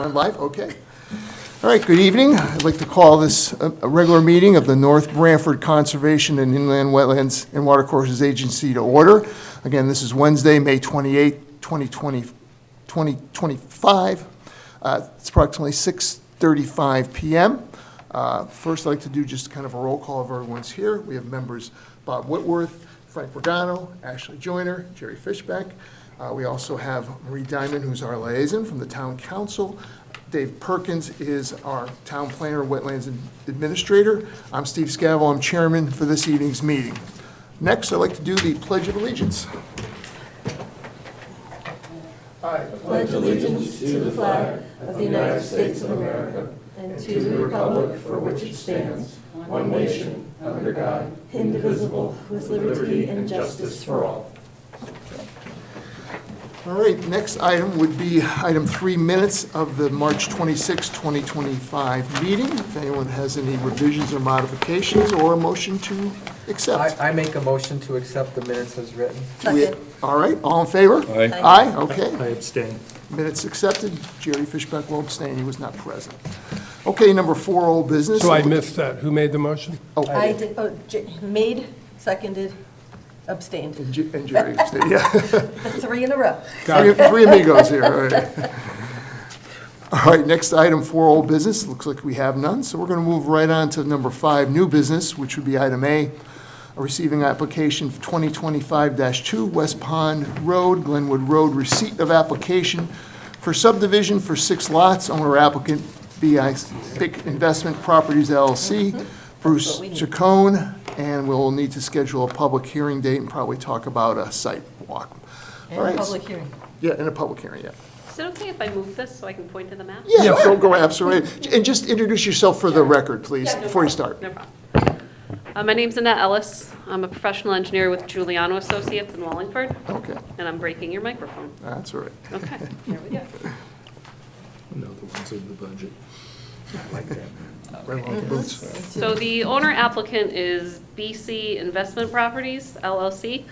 We're on live, okay. All right, good evening. I'd like to call this a regular meeting of the North Branford Conservation and Inland Wetlands and Watercourses Agency to order. Again, this is Wednesday, May 28, 2025. It's approximately 6:35 p.m. First, I'd like to do just kind of a roll call of everyone's here. We have members Bob Whitworth, Frank Pagano, Ashley Joyner, Jerry Fishbeck. We also have Marie Diamond, who's our liaison from the Town Council. Dave Perkins is our Town Planner, Wetlands Administrator. I'm Steve Scavo, I'm Chairman for this evening's meeting. Next, I'd like to do the Pledge of Allegiance. I pledge allegiance to the flag of the United States of America and to the republic for which it stands, one nation, under God, indivisible, with liberty and justice for all. All right, next item would be item 3, minutes of the March 26, 2025 meeting. If anyone has any revisions or modifications or a motion to accept. I make a motion to accept the minutes as written. Second. All right, all in favor? Aye. Aye, okay. I abstain. Minutes accepted. Jerry Fishbeck will abstain, he was not present. Okay, number 4, old business. So I missed that. Who made the motion? I did, made, seconded, abstained. And Jerry abstained, yeah. The 3 in a row. Three amigos here, all right. All right, next item, 4, old business. Looks like we have none, so we're going to move right on to number 5, new business, which would be item A, receiving application 2025-2, West Pond Road, Glenwood Road, receipt of application for subdivision for 6 lots, owner applicant BI Big Investment Properties LLC, Bruce Chacon, and we'll need to schedule a public hearing date and probably talk about a site walk. And All right. public hearing. Yeah, in a public hearing, yeah. Is it okay if I move this so I can point to the map? Yeah, go absolutely. And just introduce yourself for the record, please, Yeah, no before you problem. start. No problem. My name's Annette Ellis. I'm a professional engineer with Giuliano Associates in Wallingford, Okay, and I'm breaking your microphone. that's all right. Okay, here we go. Another one's in the budget. I like that. Right along the boots. So the owner applicant is BC Investment Properties LLC,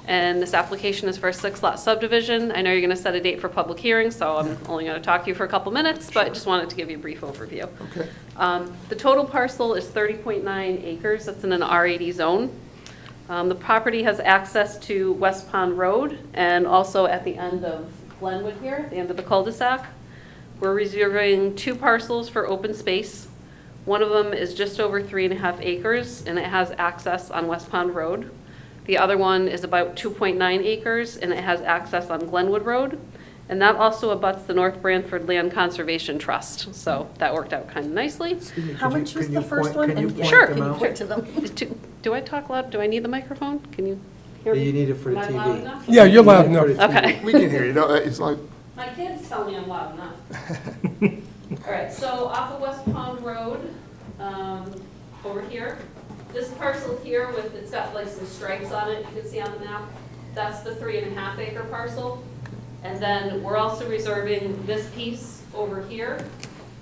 and this application is for a 6-lot subdivision. I know you're going to set a date for public hearing, so I'm only going to talk to you for a couple minutes, but I just wanted to give you a brief overview. Okay, The total parcel is 30.9 acres. That's in an R80 zone. The property has access to West Pond Road and also at the end of Glenwood here, at the end of the cul-de-sac. We're reserving 2 parcels for open space. One of them is just over 3.5 acres, and it has access on West Pond Road. The other one is about 2.9 acres, and it has access on Glenwood Road. And that also abuts the North Branford Land Conservation Trust, so that worked out kind of nicely. How much was the first one? Can you And- point Sure. them Can you out? point to them? Do I talk loud? Do I need the microphone? Can you hear me? You need it for the Am I loud TV. enough? Yeah, you're loud You need it enough. for the TV. Okay. we can hear you, no, it's like, My kids tell me I'm loud enough. All right, so off of West Pond Road, over here, this parcel here with, it's got like some stripes on it, you can see on the map. That's the 3.5 acre parcel. And then we're also reserving this piece over here,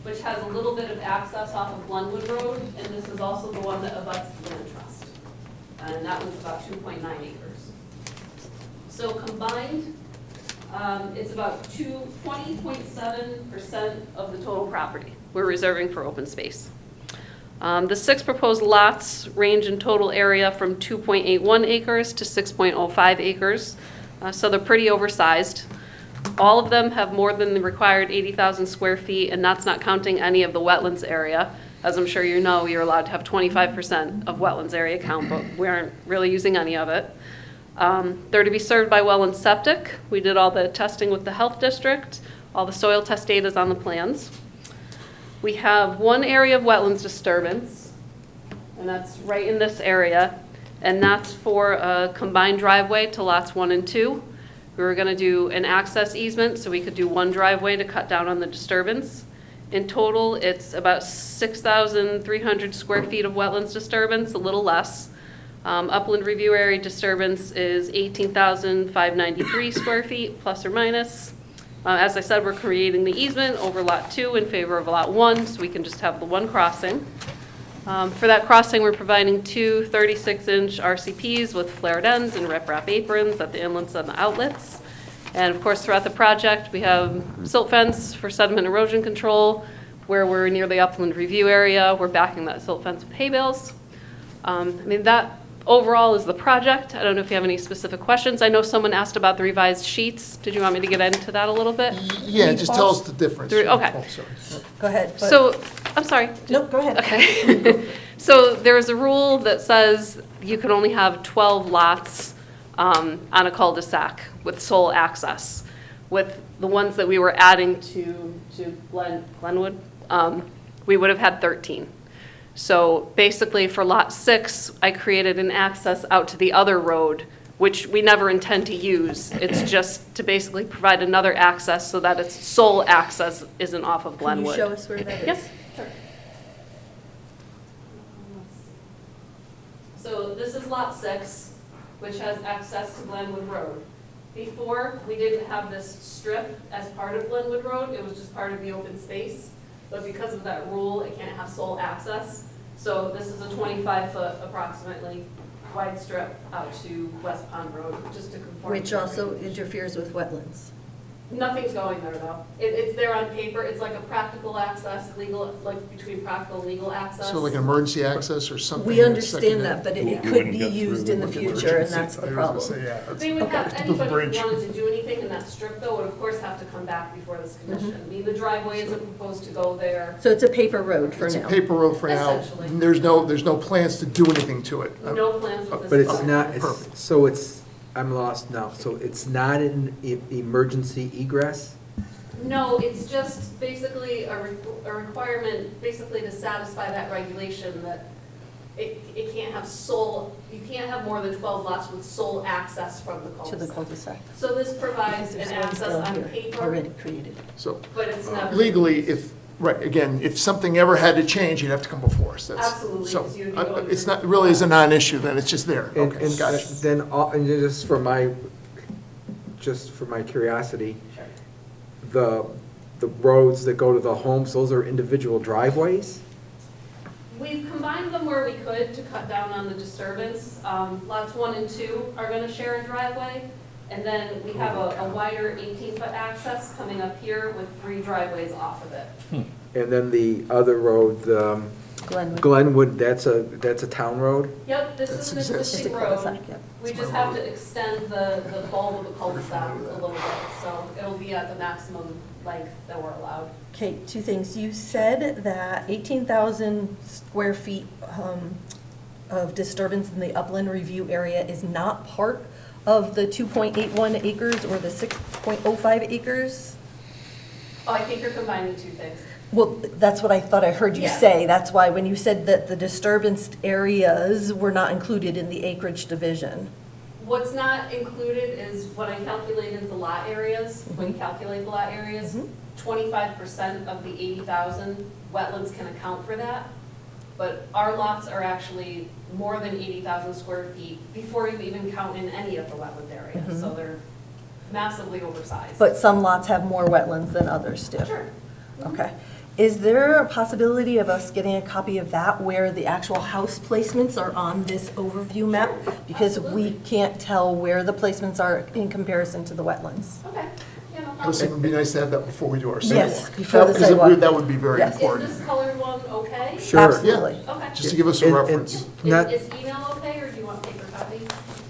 which has a little bit of access off of Glenwood Road, and this is also the one that abuts the land trust. And that one's about 2.9 acres. So combined, it's about 20.7% of the total property we're reserving for open space. The 6 proposed lots range in total area from 2.81 acres to 6.05 acres, so they're pretty oversized. All of them have more than the required 80,000 square feet, and that's not counting any of the wetlands area. As I'm sure you know, you're allowed to have 25% of wetlands area count, but we aren't really using any of it. They're to be served by well and septic. We did all the testing with the health district. All the soil test data is on the plans. We have 1 area of wetlands disturbance, and that's right in this area, and that's for a combined driveway to lots 1 and 2. We were going to do an access easement, so we could do 1 driveway to cut down on the disturbance. In total, it's about 6,300 square feet of wetlands disturbance, a little less. Upland review area disturbance is 18,593 square feet, plus or minus. As I said, we're creating the easement over Lot 2 in favor of Lot 1, so we can just have the 1 crossing. For that crossing, we're providing 2 36-inch RCPs with flared ends and riprap aprons at the inlets and the outlets. And of course, throughout the project, we have silt fence for sediment erosion control. Where we're near the upland review area, we're backing that silt fence with hay bales. I mean, that overall is the project. I don't know if you have any specific questions. I know someone asked about the revised sheets. Did you want me to get into that a little bit? Yeah, just tell us the difference. Okay. Oh, sorry. Go ahead. but- So, I'm sorry. Nope, go ahead. Okay. So there is a rule that says you can only have 12 lots on a cul-de-sac with sole access. With the ones that we were adding to Glenwood, we would have had 13. So basically for lot 6, I created an access out to the other road, which we never intend to use. It's just to basically provide another access so that its sole access isn't off of Can you Glenwood. show us where that is? Yes, sure. So this is lot 6, which has access to Glenwood Road. Before, we didn't have this strip as part of Glenwood Road, it was just part of the open space. But because of that rule, it can't have sole access. So this is a 25-foot approximately wide strip out to West Pond Road, just to conform. Which to the also regulation. interferes with wetlands. Nothing's going there though. It's there on paper, it's like a practical access, legal, like between practical and legal access. So like emergency access or something? We that's understand secondary? that, but it You could wouldn't be get through used the in the like future, and that's the I was problem. gonna say, yeah, that's- They would have, Okay. anybody Bridge. who wanted to do anything in that strip though would of course have to come back before this commission. I mean, the driveway isn't proposed to go there. So it's a paper road for It's a now. paper road for now. Essentially. There's no plans to do anything to it. No plans with this. But it's project. not, Perfect. so it's, I'm lost now, so it's not an emergency egress? No, it's just basically a requirement, basically to satisfy that regulation that it can't have you can't have more than 12 lots with sole access from the To the cul-de-sac. cul-de-sac. So this Because provides there's an one access still on here, paper, already created. So but it's never. legally, if something ever had to change, you'd have to come before us. That's- Absolutely, So, because you'd be going it's through- not, really is a non-issue, then it's just there. And, Okay, and gotcha. then, and just for my curiosity, Sure. the roads that go to the homes, those are individual driveways? We've combined them where we could to cut down on the disturbance. Lots 1 and 2 are going to share a driveway, and then we have a wider 18-foot access coming up here with 3 driveways off of it. And then the other road, Glenwood. Glenwood, that's a town road? Yep, this That's is an existing. It's a existing cul-de-sac, road. yeah. We just have to extend the bulb of the cul-de-sac a little bit, so it'll be at the maximum length that we're allowed. Okay, 2 things. You said that 18,000 square feet of disturbance in the upland review area is not part of the 2.81 acres or the 6.05 acres? Oh, I think you're combining 2 things. Well, that's what I thought I heard you Yeah. say. That's why when you said that the disturbance areas were not included in the acreage division. What's not included is what I calculated the lot areas. When you calculate the lot areas, Mhm. 25% of the 80,000, wetlands can account for that. But our lots are actually more than 80,000 square feet before you even count in any of the wetland areas. So they're massively oversized. But some lots have more wetlands than others do. Sure. Okay. Is there a possibility of us getting a copy of that where the actual house placements are on this overview map? Because we Absolutely. can't tell where the placements are in comparison to the wetlands. Okay, yeah, no I was problem. thinking it'd be nice to have that before we do our Yes, sidewalk. before the Because sidewalk. that would be very Yes. Is important, this colored one okay? Sure. Absolutely. Okay. just to give us a And- reference. Not, Is email okay, or do you want paper copies?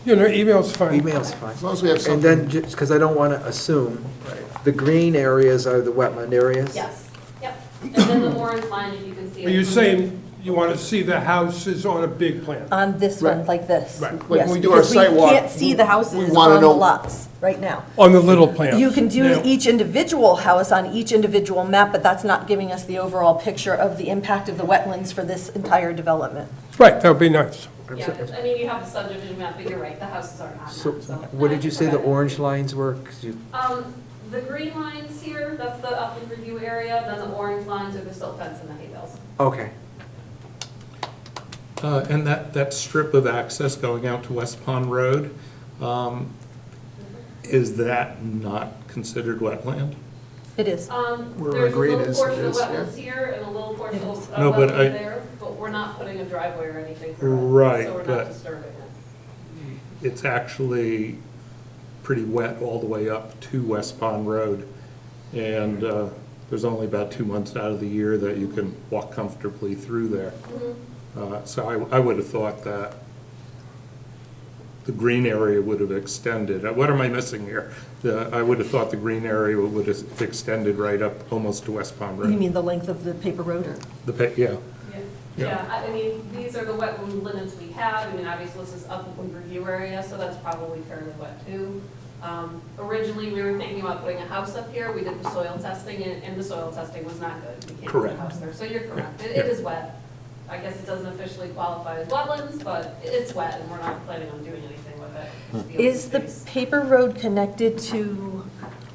You know, email's fine. email's fine. As long as we have And something. then, just, because I don't want to assume, Right. the green areas are the wetland areas? Yes, yep. And then the orange line, if you can see it. Are you saying you want to see the houses on a big plan? On this one, Right. like this. Right. Like Yes, when we do our because sidewalk, we can't see the we houses wanna on the know- lots right now. On the little plan? You can do Yeah. each individual house on each individual map, but that's not giving us the overall picture of the impact of the wetlands for this entire development. Right, that would be nice. Yeah, I mean, you have the subdivision map, but you're right, the houses aren't on So, that, so. what did you say the Okay. orange lines were? 'Cause you, The green lines here, that's the upland review area, then the orange lines are the silt fence and the hay bales. okay. And that strip of access going out to West Pond Road, is that not considered wetland? It is. Where There's a agreed little is, portion it of is, yeah. wetlands here and a little portion It of is. No, but wetlands there, but we're not putting a driveway or anything for it. Right, So we're but- not disturbing it. It's actually pretty wet all the way up to West Pond Road. And there's only about 2 months out of the year that you can walk comfortably through there. So I would have thought that the green area would have extended. What am I missing here? I would have thought the green area would have extended right up almost to West Pond Road. You mean the length of the paper road? Yeah. Yeah, I mean, these are the wetland limits we have. I mean, obviously, this is upland review area, so that's probably fairly wet too. Originally, we were thinking about putting a house up here. We did the soil testing, and the soil testing was not good. We can't put a Correct. house there, so you're correct. It is wet. I guess it doesn't officially qualify as wetlands, but it's wet, and we're not planning on doing anything with it. It's the open Is the space. paper road connected to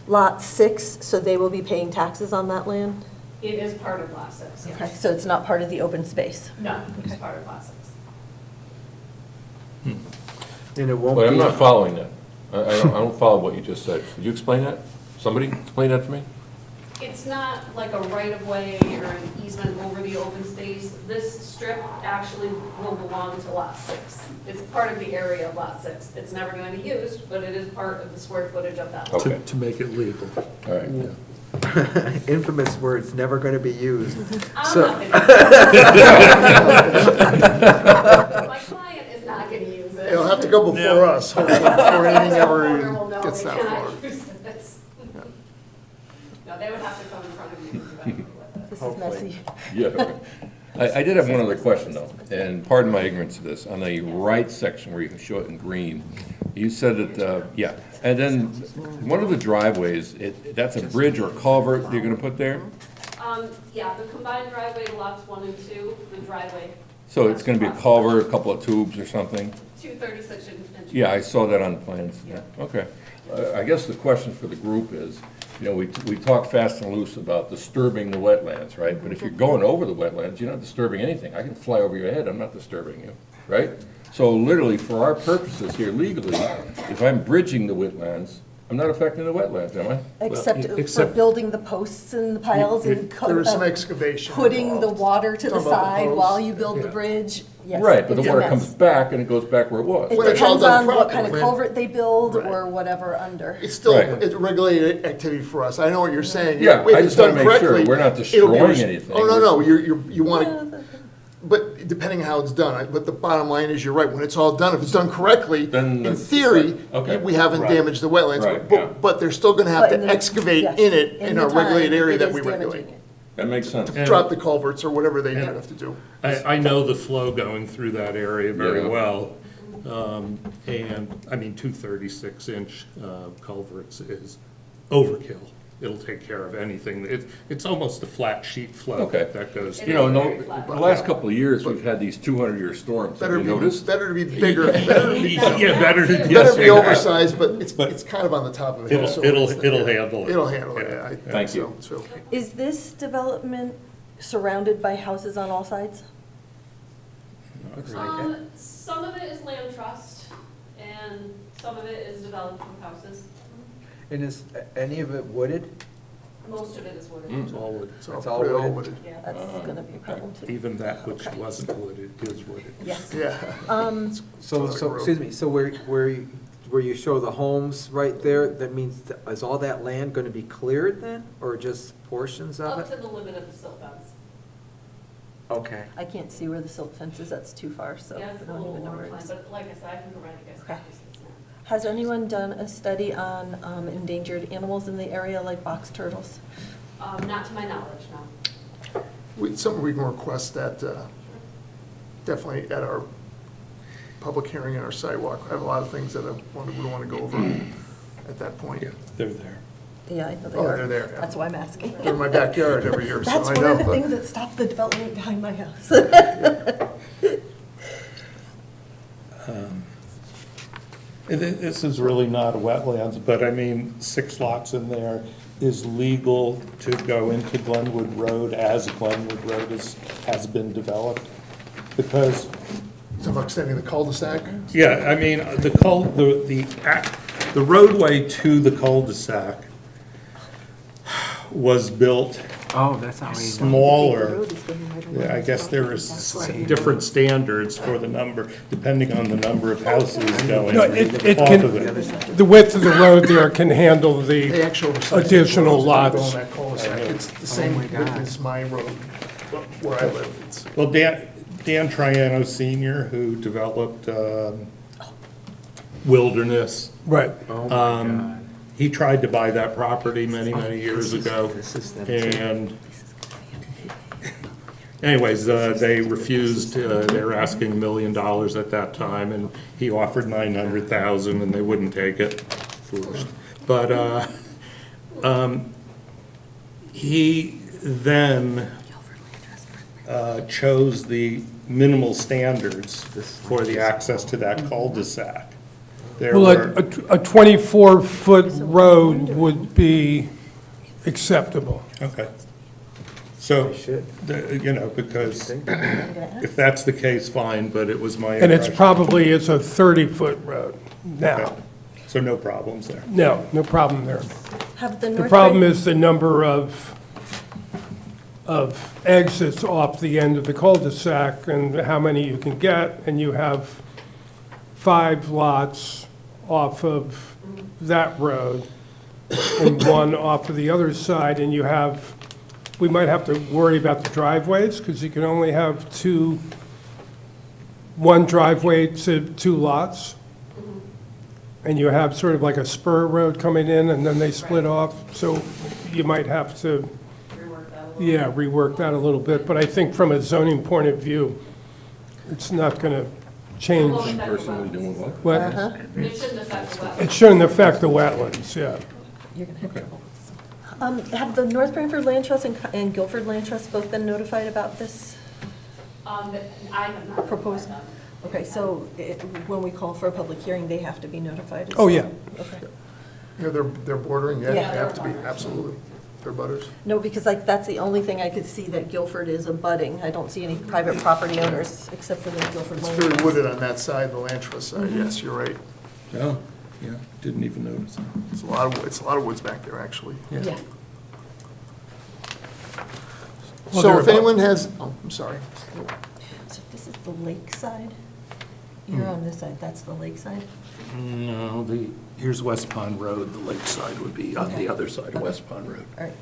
Lot 6, so they will be paying taxes on that land? It is part of Lot 6, Okay, yes. so it's not part of the open space? No, it's part of Lot 6. And it won't be. But I'm not following that. I don't follow what you just said. Could you explain that? Somebody explain that to me? It's not like a right-of-way or an easement over the open space. This strip actually will belong to Lot 6. It's part of the area of Lot 6. It's never going to be used, but it is part of the square footage of that lot. Okay. To make it legal. All right. Infamous words, never going to be used. I'm So- not gonna. My client is not gonna use it. It'll have to go before us, hopefully, before anything ever Homeowner even will know gets they that cannot far. use it. No, they would have to come in front of you to do that with it. This is messy. Yeah. Right. I did have one other question, though, and pardon my ignorance to this. On the right section where you can show it in green, you said that, yeah, and then one of the driveways, that's a bridge or culvert you're gonna put there? Yeah, the combined driveway to lots 1 and 2, the driveway. So it's gonna be a culvert, a couple of tubes or something? 236 inch. Yeah, I saw that on the plans. Okay. I guess the question for the group is, you know, we talk fast and loose about disturbing the wetlands, right? But if you're going over the wetlands, you're not disturbing anything. I can fly over your head, I'm not disturbing you, right? So literally, for our purposes here legally, if I'm bridging the wetlands, I'm not affecting the wetlands, am I? Except for except- building the posts and the piles and There was some excavation putting the involved. water to the Talking about the side posts. while you build the Yeah. bridge. Yes, Right, but the it's a water mess. comes back and it goes back where it was. It When it's all depends done on what kind of properly. culvert they build Right. or whatever under. It's still, Right. it's a regulated activity for us. I know what you're saying. Yeah, If I it's just wanna done make sure correctly, we're not it'll be destroying res- anything. Oh, no, you Yeah, want to, but depending on how it's done, but the bottom line is, you're right, when it's all done, if it's done correctly, Then in the- theory, okay. we haven't Right. damaged the wetlands, Right, yeah. but they're still gonna have But in to the- excavate yes, in it, in the our regulated time, area it that is we damaging regulate. it. That makes sense. And- Drop the culverts or whatever they And- have to do. I know the flow going through that area very Yeah. well. And, I mean, 236-inch culverts is overkill. It'll take care of anything. It's almost a flat sheet flow Okay. that goes. It You know, is no, very flat. the last couple of years, we've had these 200-year storms. Have Better you be, noticed? better to be bigger, better to be, Yeah, better to, better yes, to be oversized, but it's kind of on the top of the hill. so It'll it's- handle it. It'll handle it, Yeah. yeah, I think Thank so, you. so. Is this development surrounded by houses on all sides? Some of it is land trust, and some of it is developed with houses. And is any of it wooded? Most of it is wooded. Mm. It's all wood. It's all It's all pretty wooded. wooded. Yeah. That's gonna be a problem too. Even that which Okay. wasn't wooded is wooded. Yes. Yeah. So, excuse me, so where you show the homes right there, that means, is all that land gonna be cleared then, or just portions of Up it? to the limit of the silt fence. Okay. I can't see where the silt fence is, that's too far, so Yeah, I it's a don't little even know more where it time, is. but like I said, I can provide you guys Okay. copies. It's not- Has anyone done a study on endangered animals in the area, like box turtles? Not to my knowledge, no. Something we can request that, definitely at our public hearing and our sidewalk. I have a lot of things that we want to go over at that point. Yeah, they're there. Yeah, I know they Oh, are. they're there, yeah. That's why I'm asking. They're in my backyard every year, so That's I one know. of the but- things that stopped the development behind my house. This is really not a wetlands, but I mean, 6 lots in there is legal to go into Glenwood Road as Glenwood Road has been developed. Because, Talking about extending the cul-de-sac? yeah, I mean, the roadway to the cul-de-sac was built Oh, that's how he. smaller, I guess there is different standards for the number, depending on the number of houses going No, off it of can, it. the width of the road there can handle They the, actually oversized Additional the roads that go lots. on that cul-de-sac. It's the same width as my road, where I live. It's, Well, Dan Triano Senior, who developed Wilderness, right. Oh, my God. he tried to buy that property many, many years ago. This is them. And anyways, they refused, they were asking $1 million at that time, and he offered 900,000, and they wouldn't take it. Foolish. But he then chose the minimal standards for the access to that cul-de-sac. There Well, were, a 24-foot road would be acceptable. okay. So, you know, because if that's the case, fine, but it was my And it's impression. probably, it's a 30-foot road now. Okay. So no problems there. No, no problem there. Have the The North problem Branford- is the number of exits off the end of the cul-de-sac and how many you can get, and you have 5 lots off of that road and 1 off of the other side, and you have, we might have to worry about the driveways, because you can only have 1 driveway to 2 lots. And you have sort of like a spur road coming in, and then they split off, so you might have to, yeah, rework that a little bit. But I think from a zoning point of view, it's not going to change. Personally doing what? What? It shouldn't affect the wetlands. It shouldn't affect the wetlands, yeah. You're gonna have trouble with this one. Have the North Branford Land Trust and Guilford Land Trust both been notified about this I have not. proposal? Okay, so when we call for a public hearing, they have to be notified as Oh, well? yeah. Okay. you know, they're bordering, yeah, they Yeah. have to be, absolutely. They're butters. No, because like, that's the only thing I could see that Guilford is abutting. I don't see any private property owners except for the Guilford It's Land very Trust. wooded on that side, the land trust side, yes, you're right. Oh, yeah, didn't even notice. It's a lot of woods back there, actually. Yeah. Well, So they're if anyone has, oh, I'm sorry. So this is the lake side? You're on this side, that's the lake side? No, here's West Pond Road, the lakeside would be on the other side of West Pond Road. All right.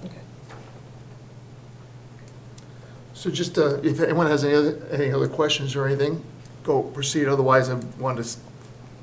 Okay. So just, if anyone has any other questions or anything, go proceed, otherwise I want to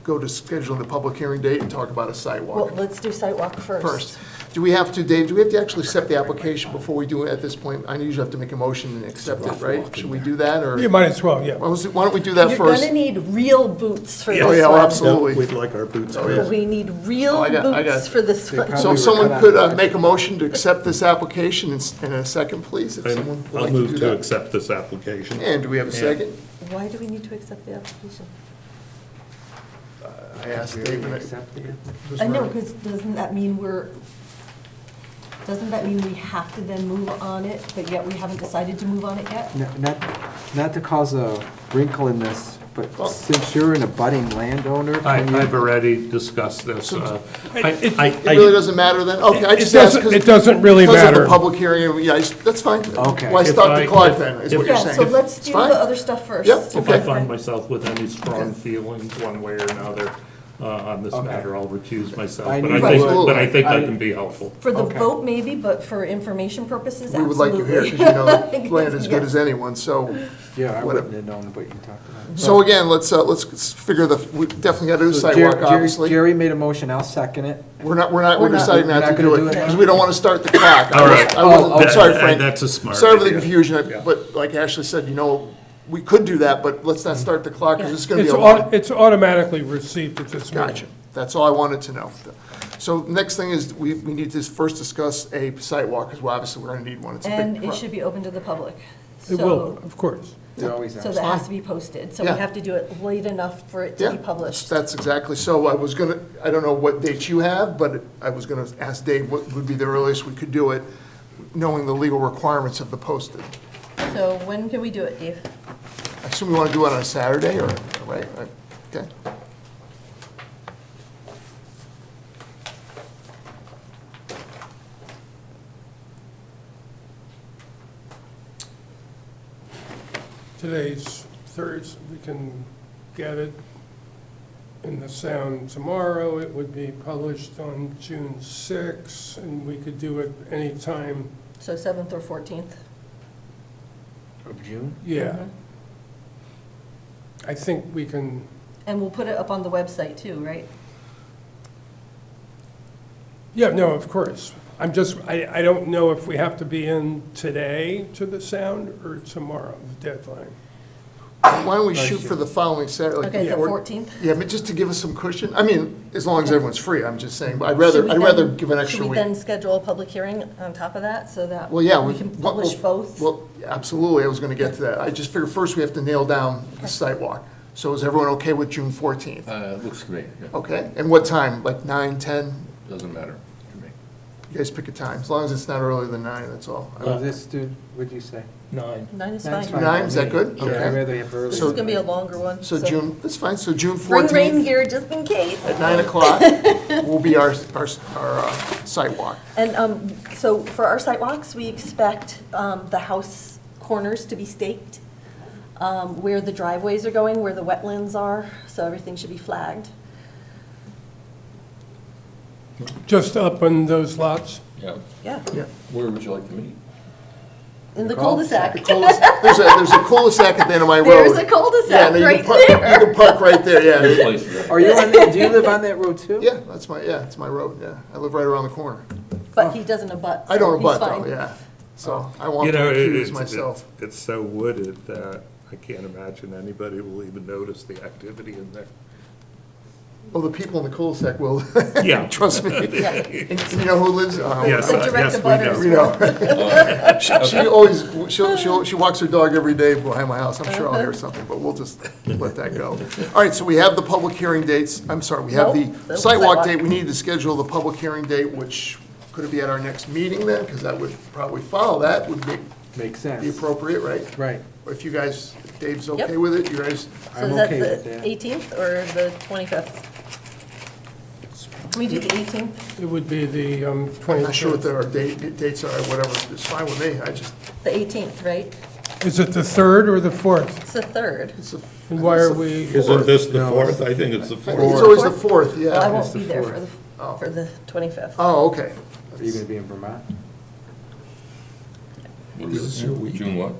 go to scheduling the public hearing date and talk about a Well, sidewalk let's do site walk first. Do we have to, Dave, do we have to actually accept the application before we do it at this point? I usually have to make a motion and accept it, right? Should we do that, or? You might as well, yeah. Why don't we do that You're first? gonna need real boots for this Oh, one. yeah, well, absolutely. We'd like our boots. Oh, yeah. We need real Oh, I got boots it. for this one. So if someone could make a motion to accept this application in a second, please, if And someone would I'll like to move do to that. accept this application. And do we have a second? Why do we need to accept the application? I asked Dave, and Accept it? I know, because doesn't that mean we have to then move on it, but yet we haven't decided to move on it yet? No, not to cause a wrinkle in this, but since you're an abutting landowner, can you? I've already discussed this. it really doesn't matter then? Okay, I It just asked doesn't, because. it doesn't really Because of matter. the public hearing, yeah, that's fine. Okay. Why If start the I- clock if- then, is what if- you're Yeah, saying? so let's It's do fine. the other stuff first. Yep, If okay. I find myself with any strong feelings one way or another on this Okay. matter, I'll recuse myself. I But need I think, to- but I think I I- can be helpful. For the Okay. vote maybe, but for information purposes, We would absolutely. like you here because you know the land as good as anyone, so. Yeah, I whatever. wouldn't have known what you talked about. So again, let's figure we definitely got to do a So sidewalk, Jerry- obviously. Jerry made a motion, I'll second it. We're We're not- deciding we're not not to gonna do do it it now? because we don't want to start the clock. All right. I'm sorry, That- Frank. That's a smart Sorry for the idea. confusion, Yeah. but like Ashley said, we could do that, but let's not start the clock because it's going to It's be a lot. it's automatically received at this meeting. Gotcha. That's all I wanted to know. So next thing is, we need to first discuss a site walk, because obviously we're going to need one. It's a big And it pro- should be open to the public. It So- will, of course. They always So ask. that has to be posted, so we Yeah. have to do it late enough for it to Yeah, be published. that's exactly, so I was gonna, I don't know what dates you have, but I was gonna ask Dave what would be the earliest we could do it, knowing the legal requirements of the posted. So when can we do it, Dave? I assume we want to do it on a Saturday, or, right? Okay. today's Thursday, we can get it in the Sound tomorrow. It would be published on June 6th, and we could do it anytime. So 7th or 14th? Of June? Yeah. Mhm. I think we can, And we'll put it up on the website too, right? yeah, no, of course. I'm just, I don't know if we have to be in today to the Sound or tomorrow, the deadline. Why don't we shoot for the following Saturday? like Okay, the four- 14th? Yeah, but just to give us some cushion, I mean, as long as everyone's free, I'm just saying, but I'd Should we rather then- give an extra Should we week. then schedule a public hearing on top of that so that Well, yeah. we can publish both? Well, absolutely, I was gonna get to that. I just figured first we have to nail down the site walk. So is everyone okay with June 14th? Looks to me, yeah. Okay, and what time? Like 9, 10? Doesn't matter to me. You guys pick a time, as long as it's not earlier than 9, that's all. Well, this, dude, what'd you say? 9. 9 is Nine's fine. 9, is that good? Yeah, Okay. I'd rather have early. This So- is gonna be a longer one. So June, that's fine, so June Bring rain 14th gear just in case. at 9 o'clock will be our site walk. And so for our site walks, we expect the house corners to be staked, where the driveways are going, where the wetlands are, so everything should be flagged. Just up on those lots? Yeah. Yeah, Where would you like to meet? in the The cul-de-sac. There's a cul-de-sac at the end of my road. There's a Yeah, cul-de-sac no, you right can park, you there. can park right there, Good yeah. place to go. Are you on, do you live on that road too? Yeah, it's my road, yeah. I live right around the corner. But he doesn't abut, I don't so he's abut though, fine. yeah. So I want You to know, accuse myself. it's so wooded that I can't imagine anybody will even notice the activity in there. Oh, the people in the cul-de-sac will, Yeah. trust me. Yeah. And you know who lives? Yes, The direct yes, we know. abutters. We know. She always, she walks her dog every day behind my house. I'm sure I'll hear something, but we'll just let that go. All right, so we have the public hearing dates. I'm sorry, we have Nope, the the sidewalk sidewalk. date. We need to schedule the public hearing date, which could it be at our next meeting then? Because that would probably follow that, would Makes be sense. appropriate, right? Right. If you guys, if Dave's okay Yep. with it, you guys, So I'm is that okay with the that. 18th or the 25th? Can we do the 18th? It would be the I'm 25th. not sure what our dates are, whatever, it's fine with me. I just, The 18th, right? Is it the 3rd or the 4th? It's the 3rd. it's a. And why are we, Isn't this the No. 4th? I think it's the I think 4th. it's always the 4th, Well, I yeah. won't the be there 4th. for the 25th. Oh, okay. Are you gonna be in Vermont? What This is your week. June what?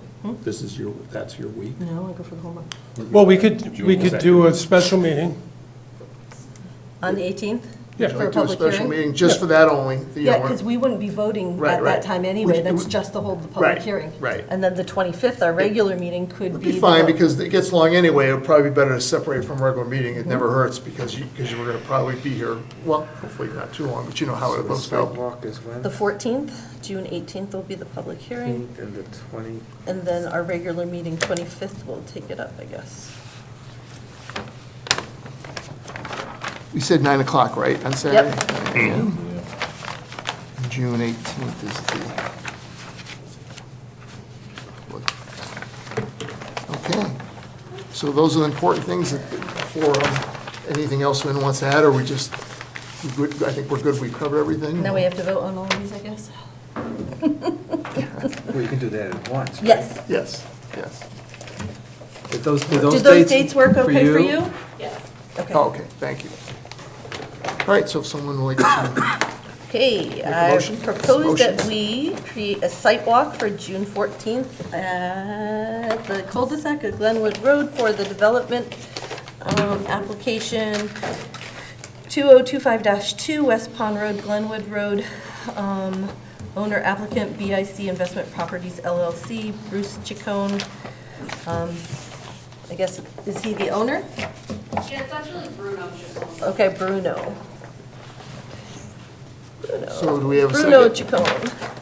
This is that's your week? No, I go for the whole month. well, we could do a special On the 18th? Yeah. For a Do a public special hearing? meeting just for that only. Yeah, because we wouldn't be voting Right, at right. that time anyway, Which- that's just to hold the public Right, hearing. right. And then the 25th, our regular meeting could It'd be. be the fine, vote. because it gets long anyway, it'd probably be better to separate from a regular meeting, it never hurts, because you were gonna probably be here, well, hopefully not too long, but you know how it The goes go. sidewalk is when? The 14th, June 18th will be the public hearing, 15th and the 20th. and then our regular meeting, 25th, will take it up, I guess. We said 9 o'clock, right, on Saturday? Yep. Yeah. June 18th is the. Okay, so those are the important things for, anything else anyone wants to add, or we just, we good? I think we're good, we covered everything? Now we have to vote on all of these, I guess? Well, you can do that at once. right? Yes. Yes, yes. Do those Do those dates work okay for you? Yes. Okay. Oh, okay, thank you. All right, so if someone would like to, Okay, a I motion? propose that Motions? we create a site walk for June 14th at the cul-de-sac of Glenwood Road for the development application 2025-2 West Pond Road, Glenwood Road. Owner applicant BIC Investment Properties LLC, Bruce Chacon. I guess, is he the owner? Yeah, it's actually Bruno Chacon. Okay, Bruno. so do we have a second? Bruno Chacon.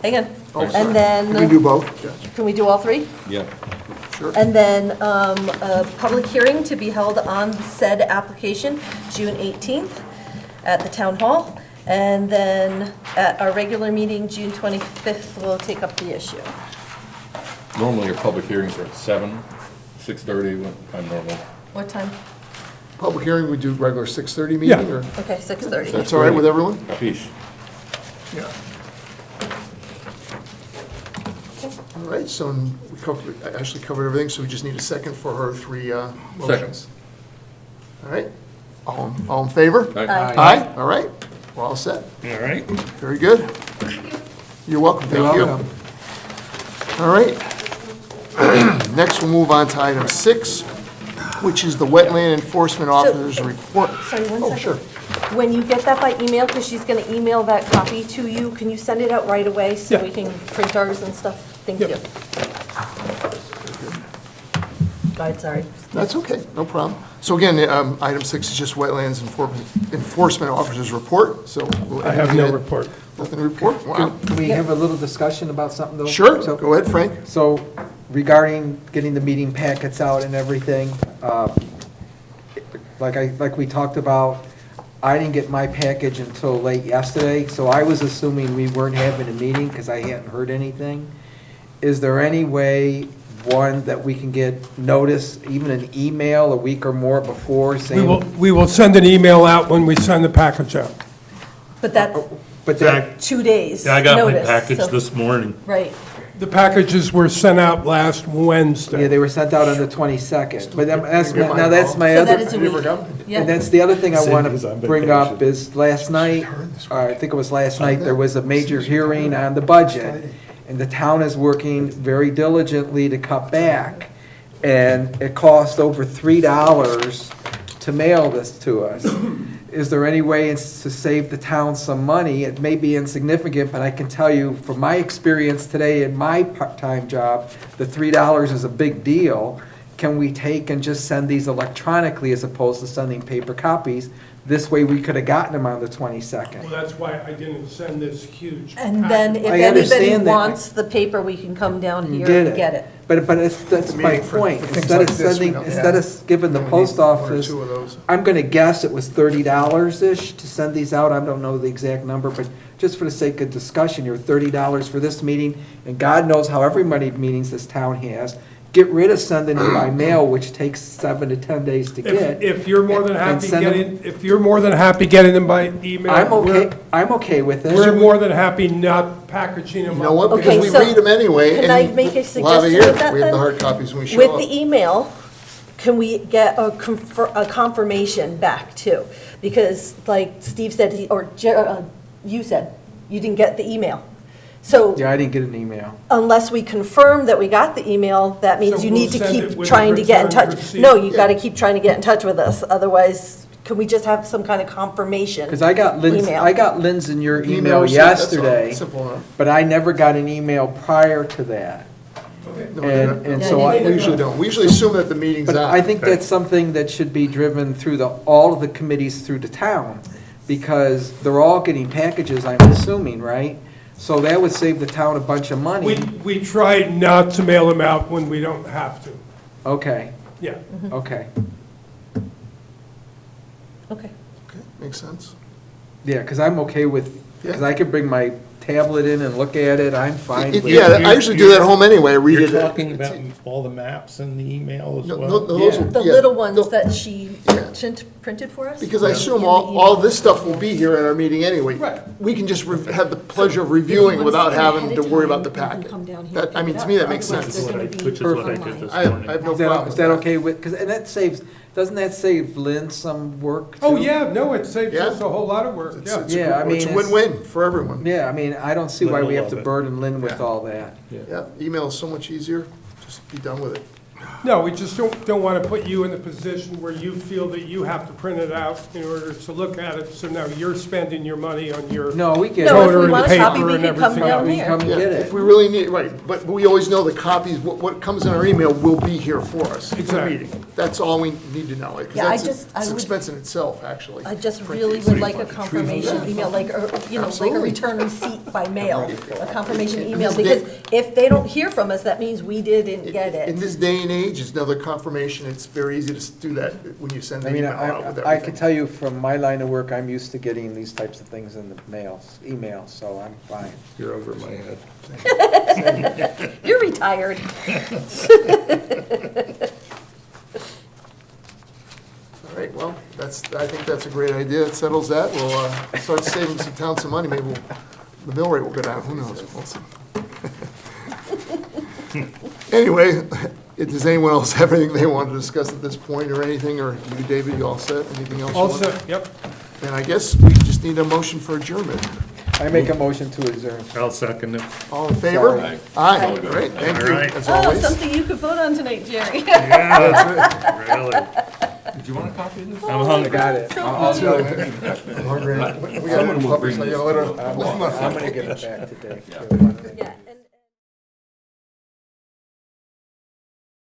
Hang on. Oh, sorry. And then. Can we do both? Yeah, Can we do all three? Yeah. sure. And then a public hearing to be held on said application, June 18th, at the town hall. And then at our regular meeting, June 25th, we'll take up the issue. Normally your public hearings are at 7, 6:30, what time normal? What time? Public hearing, we do regular 6:30 meeting, Yeah. or? Okay, 6:30. That's all right with everyone? Capiche? Yeah. All right, so I actually covered everything, so we just need a second for her three motions. All right, all in favor? Aye. Aye, all right, we're all set. All right. Very good. You're welcome, thank you. All right. Next, we'll move on to item 6, which is the Wetland Enforcement Officer's report. Sorry, one Oh, second. sure. When you get that by email, because she's going to email that copy to you, can you send it out right away so Yeah. we can print ours and stuff? Thank Yep. you. Go ahead, sorry. That's okay, no problem. So again, item 6 is just Wetlands Enforcement Officer's report, so. I have no report. Nothing to report? Wow. Can we have a little discussion about something though? Sure, So- go ahead, Frank. So regarding getting the meeting packets out and everything, like we talked about, I didn't get my package until late yesterday, so I was assuming we weren't having a meeting because I hadn't heard anything. Is there any way, one, that we can get notice, even an email a week or more before saying? We will send an email out when we send the package out. But that's But that, 2 days Yeah, I got my notice, package so- this morning. Right. The packages were sent out last yeah, Wednesday. they were sent out on the 22nd, but that's, Get mine now that's all. my So other. that is a I never week. got one. And Yeah. that's the other thing I want Cindy's on to bring up vacation. is last night, or I think it was last night, there was a major hearing on the budget. And the town is working very diligently to cut back. And it cost over $3 to mail this to us. Is there any way to save the town some money? It may be insignificant, but I can tell you from my experience today in my part-time job, the $3 is a big deal. Can we take and just send these electronically as opposed to sending paper copies? This way we could have gotten them on the 22nd. Well, that's why I didn't send this huge And then if I anybody understand that. wants the paper, we can come down here Get and get it. But that's my Meaning for point. things Instead like of this, we sending, don't instead have- of giving the we only post need one or office, two of those. I'm gonna guess it was $30-ish to send these out. I don't know the exact number, but just for the sake of discussion, you're $30 for this meeting, and God knows how every many meetings this town has. Get rid of sending it by mail, which takes 7 to 10 days to get. If you're more than And happy send them- getting, if you're more than happy getting them by email. I'm okay with We're it. more than happy not packaging them You up. know what, Okay, because we so read them anyway. can I and make a we'll have it suggestion here. with that We have the then? hard copies when we show With up. the email, can we get a confirmation back too? Because like Steve said, you said, you didn't get the email. So Yeah, I didn't get an email. unless we confirm that we got the email, that means So you need to we'll send it keep with trying to get in return touch. receipt. No, you gotta keep trying to get in touch with us, otherwise, can we just have some kind of confirmation? Because I got Email. Lynn's in your Email email receipt, that's all. yesterday, Simple enough. but I never got an email prior to that. No, And no, so Yeah, I. We usually don't. We usually assume that the meeting's on. But I think that's something that should be driven through all of the committees through the town, because they're all getting packages, I'm assuming, right? So that would save the town a bunch of money. We try not to mail them out when we don't have to. Okay, Yeah. okay. Okay. Okay, makes sense. Yeah, because I'm okay with, because Yeah. I could bring my tablet in and look at it, I'm fine with it. Yeah, I usually do that at home anyway, read You're it. talking about all the maps in the email as No, well? no, those Yeah. will- The yeah, little ones no, that she printed for us? Because I assume In the all email. this stuff will be here at our meeting anyway. Right. We can just have the pleasure of If you reviewing wanna without send it having ahead to of worry time, about the you can packet. come down here That, and I mean, pick to it me, up. that makes Otherwise, sense. they're gonna be Which is what I did online. this I morning. have no Is that, problem is with that that. okay with, because, and that saves, doesn't that save Lynn some work too? Oh, yeah, no, it saves Yeah. us a whole lot of work, It's- yeah. it's a Yeah, good- I mean, It's a it's- win-win for everyone. Yeah, I mean, I don't see why Lynn we will have to love it. burden Lynn with Yeah. all that. Yeah, email is so much easier, just be done with it. No, we just don't want to put you in the position where you feel that you have to print it out in order to look at it, so now you're spending your money on your. No, we get No, if it. Toner we and want a copy, paper we and can come everything down else. We can come here. and Yeah, get if it. we really need, right, but we always know the copies, what comes in our email will be here for us. for Exactly. reading. That's all we need to know, because Yeah, I that's, I it's would- expense in itself, actually. I just Print really these. would like a confirmation email, like, or, you know, like a Absolutely. return receipt by mail, a confirmation In email, this because day- if they don't hear from us, that means we didn't get In it. this day and age, it's another confirmation, it's very easy to do that when you send I an mean, email out with I everything. can tell you from my line of work, I'm used to getting these types of things in the email, so I'm fine. You're over my head. You're retired. All right, well, I think that's a great idea, it settles that, we'll start saving some town some money, maybe the mill rate will go down, who knows, we'll see. Anyway, does anyone else have anything they want to discuss at this point or anything? Or you, David, you all set? Anything else? you want? Also, yep. And I guess we just need a motion for adjournment. I make a motion to adjourn. I'll second it. All in favor? Aye. Aye, great, thank you, All right. as Oh, always. something you could vote on tonight, Jerry. Yeah, really. Did you want a copy of this? I'm I hungry. got it. I'm hungry. We got Someone will to bring so I this gotta let her. I'm gonna give it back today. Yeah.